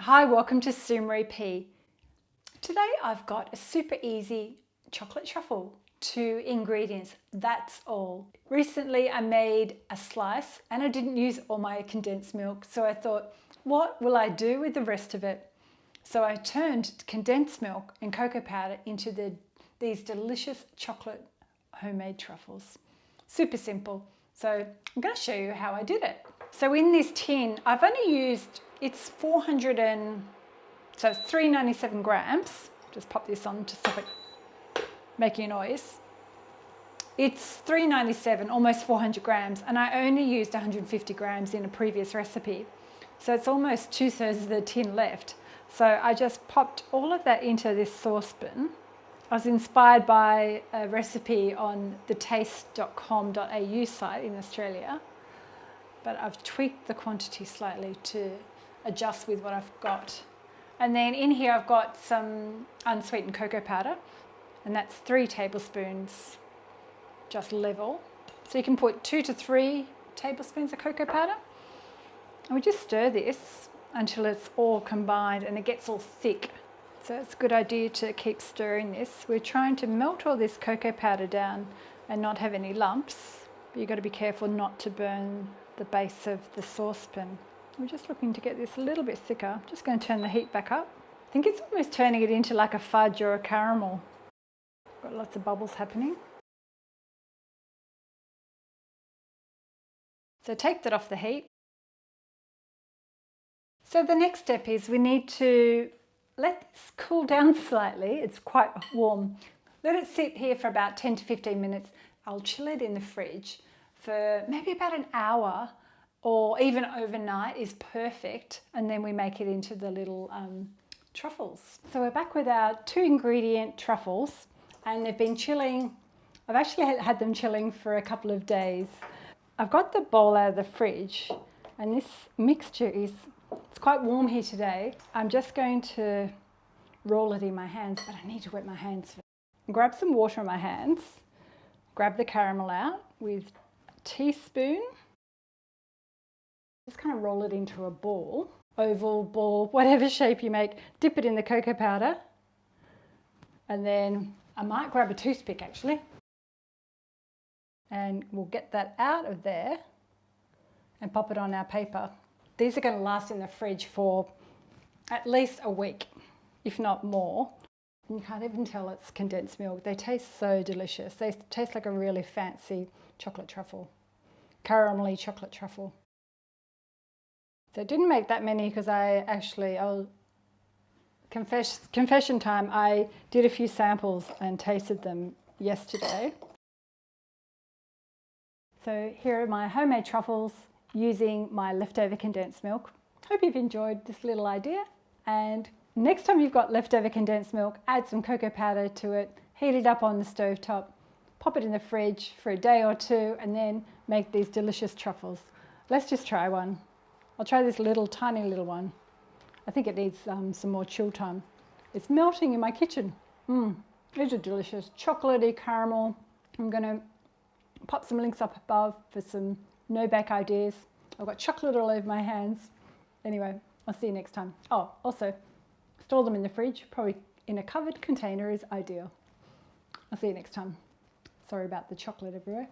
Hi, welcome to Sumery P. Today I've got a super easy chocolate truffle. 2 ingredients, that's all. Recently I made a slice and I didn't use all my condensed milk, so I thought, what will I do with the rest of it? So I turned condensed milk and cocoa powder into these delicious chocolate homemade truffles. Super simple. So I'm going to show you how I did it. So in this tin, I've only used, it's 397 grams. Just pop this on to stop it making a noise. It's 397, almost 400 grams, and I only used 150 grams in a previous recipe. So it's almost 2/3 of the tin left. So I just popped all of that into this saucepan. I was inspired by a recipe on the taste.com.au site in Australia, but I've tweaked the quantity slightly to adjust with what I've got. And then in here I've got some unsweetened cocoa powder, and that's 3 tablespoons, just level. So you can put 2 to 3 tablespoons of cocoa powder. And we just stir this until it's all combined and it gets all thick. So it's a good idea to keep stirring this. We're trying to melt all this cocoa powder down and not have any lumps, but you've got to be careful not to burn the base of the saucepan. We're just looking to get this a little bit thicker. I'm just going to turn the heat back up. I think it's almost turning it into like a fudge or a caramel. Got lots of bubbles happening. So take that off the heat. So the next step is we need to let this cool down slightly. It's quite warm. Let it sit here for about 10 to 15 minutes. I'll chill it in the fridge for maybe about an hour, or even overnight is perfect. And then we make it into the little truffles. So we're back with our 2 ingredient truffles, and they've been chilling. I've actually had them chilling for a couple of days. I've got the bowl out of the fridge, and this mixture it's quite warm here today. I'm just going to roll it in my hands, but I need to wet my hands first. Grab some water in my hands, grab the caramel out with a teaspoon. Just kind of roll it into a ball, oval, ball, whatever shape you make. Dip it in the cocoa powder, and then I might grab a toothpick actually. And we'll get that out of there and pop it on our paper. These are going to last in the fridge for at least a week, if not more. And you can't even tell it's condensed milk. They taste so delicious. They taste like a really fancy chocolate truffle, caramelly chocolate truffle. So I didn't make that many because confession time, I did a few samples and tasted them yesterday. So here are my homemade truffles using my leftover condensed milk. Hope you've enjoyed this little idea, and next time you've got leftover condensed milk, add some cocoa powder to it, heat it up on the stove top, pop it in the fridge for a day or 2, and then make these delicious truffles. Let's just try one. I'll try this tiny little one. I think it needs some more chill time. It's melting in my kitchen. These are delicious. Chocolatey caramel. I'm going to pop some links up above for some no-bake ideas. I've got chocolate all over my hands. Anyway, I'll see you next time. Oh, also, store them in the fridge. Probably in a covered container is ideal. I'll see you next time. Sorry about the chocolate everywhere.